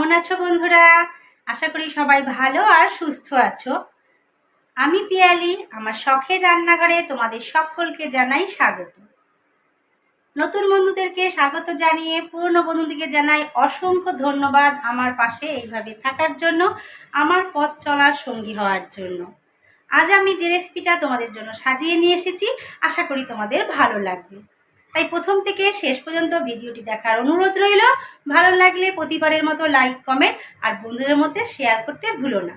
কেমন আছো বন্ধুরা? আশা করি সবাই ভালো আর সুস্থ আছো। আমি পিয়ালি, আমার শখের রান্নাঘরে তোমাদের সকলকে জানাই স্বাগত। নতুন বন্ধুদেরকে স্বাগত জানিয়ে পুরনো বন্ধুদেরকে জানাই অসংখ্য ধন্যবাদ আমার পাশে এইভাবে থাকার জন্য, আমার পথ চলার সঙ্গী হওয়ার জন্য। আজ আমি যে রেসিপিটা তোমাদের জন্য সাজিয়ে নিয়ে এসেছি, আশা করি তোমাদের ভালো লাগবে। তাই প্রথম থেকে শেষ পর্যন্ত ভিডিওটি দেখার অনুরোধ রইল। ভালো লাগলে প্রতিবারের মতো লাইক, কমেন্ট আর বন্ধুদের মধ্যে শেয়ার করতে ভুলো না।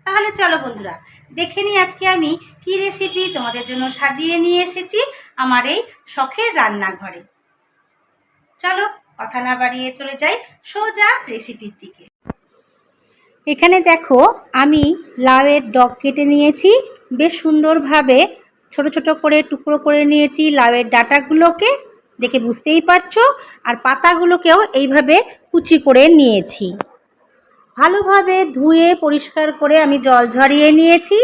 তাহলে চলো বন্ধুরা, দেখে নিই আজকে আমি কি রেসিপি তোমাদের জন্য সাজিয়ে নিয়ে এসেছি আমার এই শখের রান্নাঘরে। চলো কথা না বাড়িয়ে চলে যাই সোজা রেসিপির দিকে। এখানে দেখো, আমি লাউয়ের ডগ কেটে নিয়েছি, বেশ সুন্দরভাবে ছোট ছোট করে টুকরো করে নিয়েছি লাউয়ের ডাঁটাগুলোকে, দেখে বুঝতেই পারছো। আর পাতাগুলোকেও এইভাবে কুচি করে নিয়েছি। ভালোভাবে ধুয়ে পরিষ্কার করে আমি জল ঝরিয়ে নিয়েছি।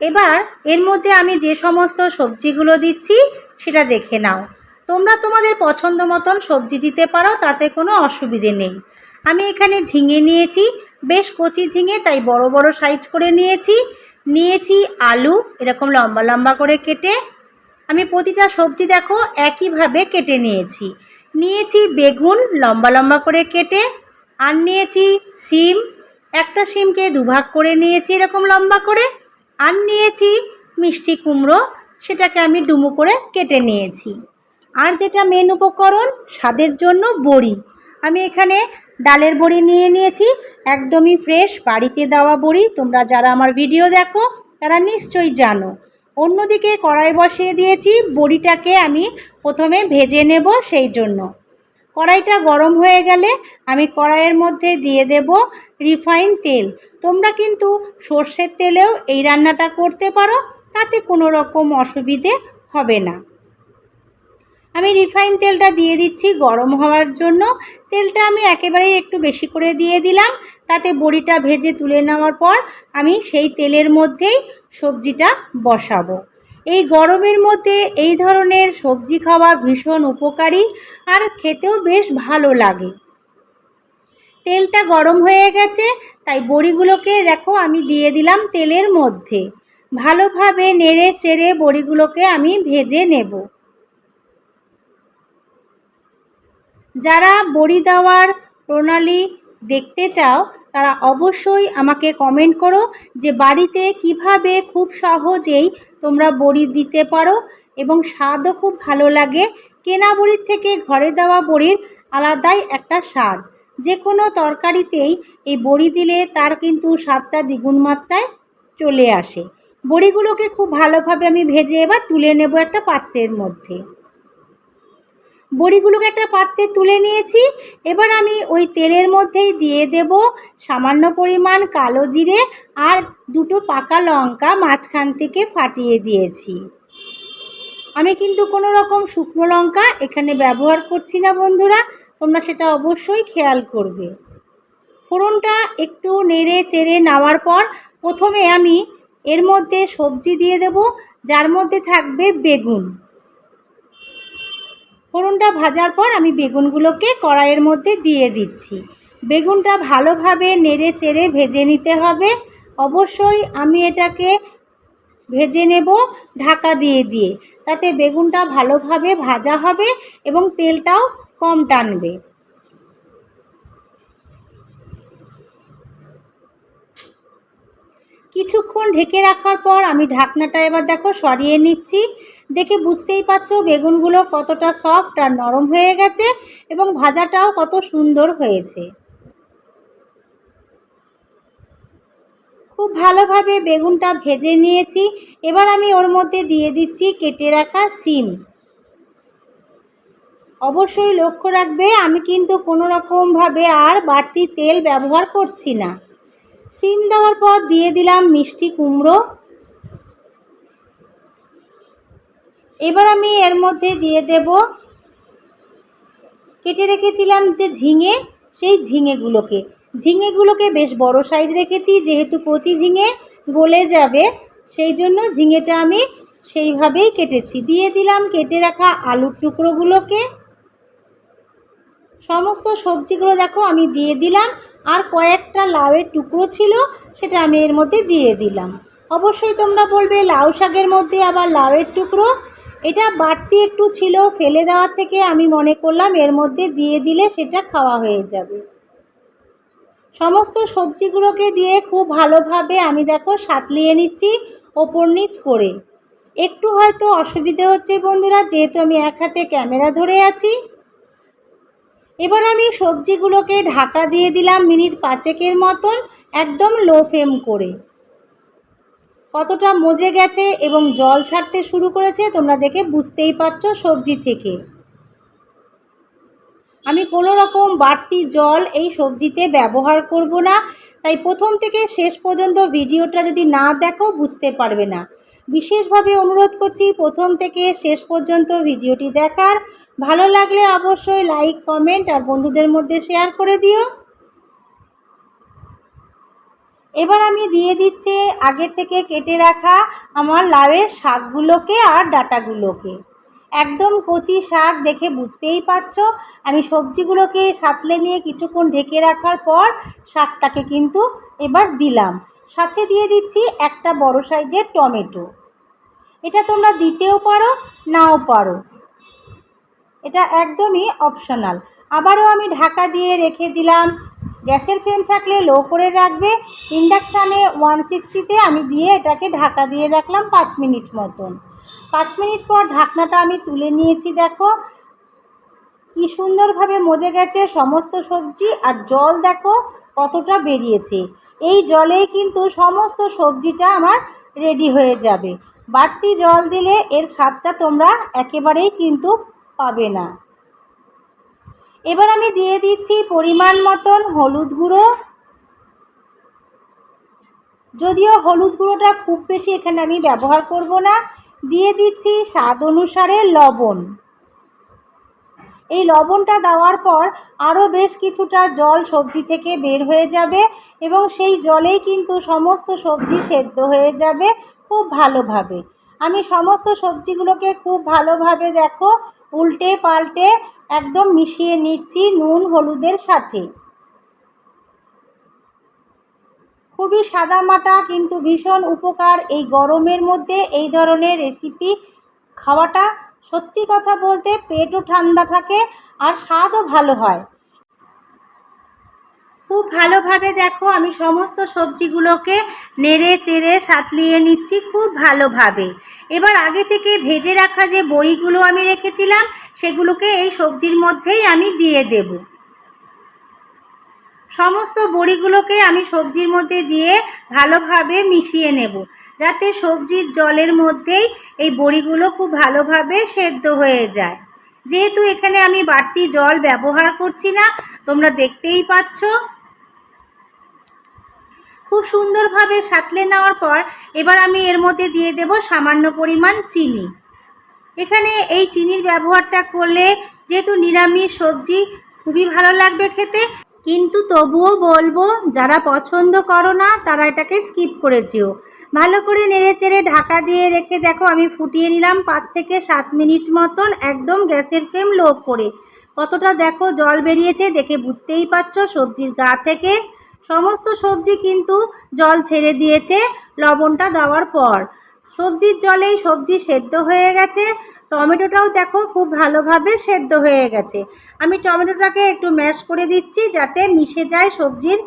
এবার এর মধ্যে আমি যে সমস্ত সবজিগুলো দিচ্ছি সেটা দেখে নাও। তোমরা তোমাদের পছন্দ মতন সবজি দিতে পারো, তাতে কোনো অসুবিধে নেই। আমি এখানে ঝিঙে নিয়েছি, বেশ কচি ঝিঙে, তাই বড় বড় সাইজ করে নিয়েছি আলু এরকম লম্বা লম্বা করে কেটে। আমি প্রতিটা সবজি দেখো একইভাবে কেটে নিয়েছি বেগুন লম্বা লম্বা করে কেটে, আর নিয়েছি শিম, একটা শিমকে দুভাগ করে নিয়েছি এরকম লম্বা করে, আর নিয়েছি মিষ্টি কুমড়ো, সেটাকে আমি ডুমো করে কেটে নিয়েছি। আর যেটা মেন উপকরণ স্বাদের জন্য বড়ি, আমি এখানে ডালের বড়ি নিয়েছি, একদমই ফ্রেশ বাড়িতে দেওয়া বড়ি। তোমরা যারা আমার ভিডিও দেখো তারা নিশ্চয়ই জানো। অন্যদিকে কড়াই বসিয়ে দিয়েছি, বড়িটাকে আমি প্রথমে ভেজে নেব। সেই জন্য কড়াইটা গরম হয়ে গেলে আমি কড়াইয়ের মধ্যে দিয়ে দেব রিফাইন তেল। তোমরা কিন্তু সর্ষের তেলেও এই রান্নাটা করতে পারো, তাতে কোনো রকম অসুবিধে হবে না। আমি রিফাইন তেলটা দিয়ে দিচ্ছি গরম হওয়ার জন্য। তেলটা আমি একেবারেই একটু বেশি করে দিয়ে দিলাম, তাতে বড়িটা ভেজে তুলে নেওয়ার পর আমি সেই তেলের মধ্যেই সবজিটা বসাবো। এই গরমের মধ্যে এই ধরনের সবজি খাওয়া ভীষণ উপকারী আর খেতেও বেশ ভালো লাগে। তেলটা গরম হয়ে গেছে, তাই বড়িগুলোকে দেখো আমি দিয়ে দিলাম তেলের মধ্যে। ভালোভাবে নেড়ে চেড়ে বড়িগুলোকে আমি ভেজে নেব। যারা বড়ি দেওয়ার প্রণালী দেখতে চাও তারা অবশ্যই আমাকে কমেন্ট করো যে বাড়িতে কিভাবে খুব সহজেই তোমরা বড়ি দিতে পারো এবং স্বাদও খুব ভালো লাগে। কেনা বড়ির থেকে ঘরে দেওয়া বড়ির আলাদাই একটা স্বাদ। যে কোনো তরকারিতেই এই বড়ি দিলে তার কিন্তু স্বাদটা দ্বিগুণ মাত্রায় চলে আসে। বড়িগুলোকে খুব ভালোভাবে আমি ভেজে এবার তুলে নেব একটা পাত্রের মধ্যে। বড়িগুলোকে একটা পাত্রে তুলে নিয়েছি। এবার আমি ওই তেলের মধ্যেই দিয়ে দেব সামান্য পরিমাণ কালো জিরে আর দুটো পাকা লঙ্কা মাঝখান থেকে ফাটিয়ে দিয়েছি। আমি কিন্তু কোনো রকম শুকনো লঙ্কা এখানে ব্যবহার করছি না বন্ধুরা, তোমরা সেটা অবশ্যই খেয়াল করবে। ফোড়নটা একটু নেড়ে চেড়ে নেওয়ার পর প্রথমে আমি এর মধ্যে সবজি দিয়ে দেব, যার মধ্যে থাকবে বেগুন। ফোড়নটা ভাজার পর আমি বেগুনগুলোকে কড়াইয়ের মধ্যে দিয়ে দিচ্ছি। বেগুনটা ভালোভাবে নেড়ে চেড়ে ভেজে নিতে হবে। অবশ্যই আমি এটাকে ভেজে নেব ঢাকা দিয়ে, তাতে বেগুনটা ভালোভাবে ভাজা হবে এবং তেলটাও কম টানবে। কিছুক্ষণ ঢেকে রাখার পর আমি ঢাকনাটা এবার দেখো সরিয়ে নিচ্ছি। দেখে বুঝতেই পারছো বেগুনগুলো কতটা সফট আর নরম হয়ে গেছে এবং ভাজাটাও কত সুন্দর হয়েছে। খুব ভালোভাবে বেগুনটা ভেজে নিয়েছি। এবার আমি ওর মধ্যে দিয়ে দিচ্ছি কেটে রাখা শিম। অবশ্যই লক্ষ্য রাখবে আমি কিন্তু কোনো রকমভাবে আর বাড়তি তেল ব্যবহার করছি না। শিম দেওয়ার পর দিয়ে দিলাম মিষ্টি কুমড়ো। এবার আমি এর মধ্যে দিয়ে দেব কেটে রেখেছিলাম যে ঝিঙে, সেই ঝিঙেগুলোকে বেশ বড় সাইজ রেখেছি, যেহেতু কচি ঝিঙে গলে যাবে সেই জন্য ঝিঙেটা আমি সেইভাবেই কেটেছি। দিয়ে দিলাম কেটে রাখা আলুর টুকরোগুলোকে। সমস্ত সবজিগুলো দেখো আমি দিয়ে দিলাম, আর কয়েকটা লাউয়ের টুকরো ছিল সেটা আমি এর মধ্যে দিয়ে দিলাম। অবশ্যই তোমরা বলবে লাউ শাকের মধ্যে আবার লাউয়ের টুকরো, এটা বাড়তি একটু ছিল ফেলে দেওয়ার থেকে আমি মনে করলাম এর মধ্যে দিয়ে দিলে সেটা খাওয়া হয়ে যাবে। সমস্ত সবজিগুলোকে দিয়ে খুব ভালোভাবে আমি দেখো সাতলিয়ে নিচ্ছি ওপর নিচ করে। একটু হয়তো অসুবিধে হচ্ছে বন্ধুরা, যেহেতু আমি এক হাতে ক্যামেরা ধরে আছি। এবার আমি সবজিগুলোকে ঢাকা দিয়ে দিলাম মিনিট 5 মতন, একদম লো ফ্লেম করে। কতটা মজে গেছে এবং জল ছাড়তে শুরু করেছে তোমরা দেখে বুঝতেই পারছো সবজি থেকে। আমি কোনো রকম বাড়তি জল এই সবজিতে ব্যবহার করব না, তাই প্রথম থেকে শেষ পর্যন্ত ভিডিওটা যদি না দেখো বুঝতে পারবে না। বিশেষভাবে অনুরোধ করছি প্রথম থেকে শেষ পর্যন্ত ভিডিওটি দেখার। ভালো লাগলে অবশ্যই লাইক, কমেন্ট আর বন্ধুদের মধ্যে শেয়ার করে দিও। এবার আমি দিয়ে দিচ্ছি আগে থেকে কেটে রাখা আমার লাউয়ের শাকগুলোকে আর ডাঁটাগুলোকে। একদম কচি শাক দেখে বুঝতেই পারছো। আমি সবজিগুলোকে সাঁতলে নিয়ে কিছুক্ষণ ঢেকে রাখার পর শাকটাকে কিন্তু এবার দিলাম। সাথে দিয়ে দিচ্ছি একটা বড় সাইজের টমেটো। এটা তোমরা দিতেও পারো, নাও পারো, এটা একদমই অপশনাল। আবারও আমি ঢাকা দিয়ে রেখে দিলাম। গ্যাসের ফ্লেম থাকলে লো করে রাখবে, ইন্ডাকশানে 160-তে আমি দিয়ে এটাকে ঢাকা দিয়ে রাখলাম 5 মিনিট মতন। 5 মিনিট পর ঢাকনাটা আমি তুলে নিয়েছি। দেখো কি সুন্দরভাবে মজে গেছে সমস্ত সবজি, আর জল দেখো কতটা বেরিয়েছে। এই জলেই কিন্তু সমস্ত সবজিটা আমার রেডি হয়ে যাবে। বাড়তি জল দিলে এর স্বাদটা তোমরা একেবারেই কিন্তু পাবে না। এবার আমি দিয়ে দিচ্ছি পরিমাণ মতন হলুদ গুঁড়ো। যদিও হলুদ গুঁড়োটা খুব বেশি এখানে আমি ব্যবহার করব না। দিয়ে দিচ্ছি স্বাদ অনুসারে লবণ। এই লবণটা দেওয়ার পর আরও বেশ কিছুটা জল সবজি থেকে বের হয়ে যাবে এবং সেই জলেই কিন্তু সমস্ত সবজি সেদ্ধ হয়ে যাবে খুব ভালোভাবে। আমি সমস্ত সবজিগুলোকে খুব ভালোভাবে দেখো উল্টে পাল্টে একদম মিশিয়ে নিচ্ছি নুন হলুদের সাথে। খুবই সাদামাটা কিন্তু ভীষণ উপকার। এই গরমের মধ্যে এই ধরনের রেসিপি খাওয়াটা সত্যি কথা বলতে পেটও ঠান্ডা থাকে আর স্বাদও ভালো হয়। খুব ভালোভাবে দেখো আমি সমস্ত সবজিগুলোকে নেড়ে চেড়ে সাঁতলিয়ে নিচ্ছি খুব ভালোভাবে। এবার আগে থেকে ভেজে রাখা যে বড়িগুলো আমি রেখেছিলাম সেগুলোকে এই সবজির মধ্যেই আমি দিয়ে দেব। সমস্ত বড়িগুলোকে আমি সবজির মধ্যে দিয়ে ভালোভাবে মিশিয়ে নেব, যাতে সবজির জলের মধ্যেই এই বড়িগুলো খুব ভালোভাবে সেদ্ধ হয়ে যায়। যেহেতু এখানে আমি বাড়তি জল ব্যবহার করছি না, তোমরা দেখতেই পাচ্ছ। খুব সুন্দরভাবে সাঁতলে নেওয়ার পর এবার আমি এর মধ্যে দিয়ে দেব সামান্য পরিমাণ চিনি। এখানে এই চিনির ব্যবহারটা করলে যেহেতু নিরামিষ সবজি খুবই ভালো লাগবে খেতে, কিন্তু তবুও বলবো যারা পছন্দ করো না তারা এটাকে স্কিপ করে যেও। ভালো করে নেড়ে চেড়ে ঢাকা দিয়ে রেখে দেখো আমি ফুটিয়ে নিলাম 5 থেকে 7 মিনিট মতন, একদম গ্যাসের ফ্লেম লো করে। কতটা দেখো জল বেরিয়েছে দেখে বুঝতেই পারছো সবজির গা থেকে সমস্ত সবজি কিন্তু জল ছেড়ে দিয়েছে লবণটা দেওয়ার পর। সবজির জলেই সবজি সেদ্ধ হয়ে গেছে। টমেটোটাও দেখো খুব ভালোভাবে সেদ্ধ হয়ে গেছে। আমি টমেটোটাকে একটু ম্যাশ করে দিচ্ছি যাতে মিশে যায় সবজির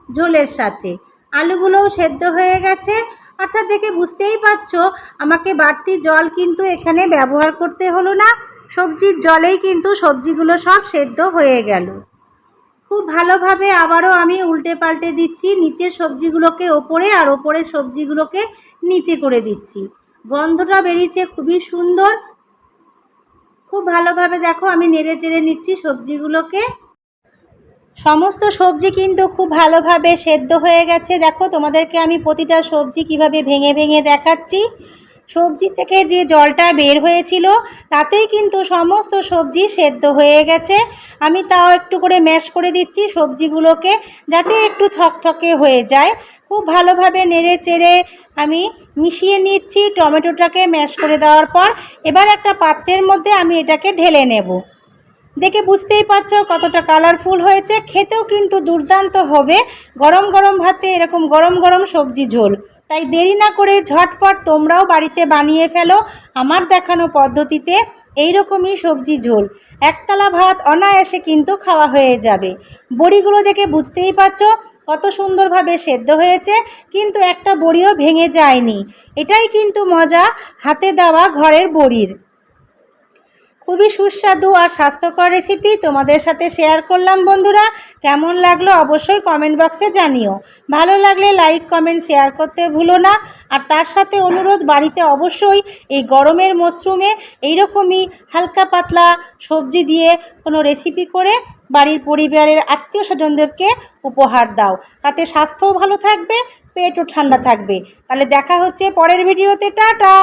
ঝোলের সাথে। আলুগুলোও সেদ্ধ হয়ে গেছে, অর্থাৎ দেখে বুঝতেই পারছো আমাকে বাড়তি জল কিন্তু এখানে ব্যবহার করতে হলো না। সবজির জলেই কিন্তু সবজিগুলো সব সেদ্ধ হয়ে গেল। খুব ভালোভাবে আবারও আমি উল্টে পাল্টে দিচ্ছি, নিচের সবজিগুলোকে ওপরে আর ওপরের সবজিগুলোকে নিচে করে দিচ্ছি। গন্ধটা বেরিয়েছে খুবই সুন্দর। খুব ভালোভাবে দেখো আমি নেড়ে চেড়ে নিচ্ছি সবজিগুলোকে। সমস্ত সবজি কিন্তু খুব ভালোভাবে সেদ্ধ হয়ে গেছে। দেখো তোমাদেরকে আমি প্রতিটা সবজি কিভাবে ভেঙে ভেঙে দেখাচ্ছি। সবজি থেকে যে জলটা বের হয়েছিল তাতেই কিন্তু সমস্ত সবজি সেদ্ধ হয়ে গেছে। আমি তাও একটু করে ম্যাশ করে দিচ্ছি সবজিগুলোকে যাতে একটু থকথকে হয়ে যায়। খুব ভালোভাবে নেড়ে চেড়ে আমি মিশিয়ে নিচ্ছি টমেটোটাকে ম্যাশ করে দেওয়ার পর। এবার একটা পাত্রের মধ্যে আমি এটাকে ঢেলে নেব। দেখে বুঝতেই পারছো কতটা কালারফুল হয়েছে, খেতেও কিন্তু দুর্দান্ত হবে গরম গরম ভাতে এরকম গরম গরম সবজি ঝোল। তাই দেরি না করে ঝটপট তোমরাও বাড়িতে বানিয়ে ফেলো আমার দেখানো পদ্ধতিতে এইরকমই সবজি ঝোল। একতলা ভাত অনায়াসে কিন্তু খাওয়া হয়ে যাবে। বড়িগুলো দেখে বুঝতেই পারছো কত সুন্দরভাবে সেদ্ধ হয়েছে, কিন্তু একটা বড়িও ভেঙে যায়নি। এটাই কিন্তু মজা হাতে দেওয়া ঘরের বড়ির। খুবই সুস্বাদু আর স্বাস্থ্যকর রেসিপি তোমাদের সাথে শেয়ার করলাম বন্ধুরা। কেমন লাগলো অবশ্যই কমেন্ট বক্সে জানিও। ভালো লাগলে লাইক কমেন্ট শেয়ার করতে ভুলো না। আর তার সাথে অনুরোধ, বাড়িতে অবশ্যই এই গরমের মরশুমে এইরকমই হালকা পাতলা সবজি দিয়ে কোনো রেসিপি করে বাড়ির পরিবারের আত্মীয় স্বজনদেরকে উপহার দাও। তাতে স্বাস্থ্যও ভালো থাকবে, পেটও ঠান্ডা থাকবে। তাহলে দেখা হচ্ছে পরের ভিডিওতে। টাটা।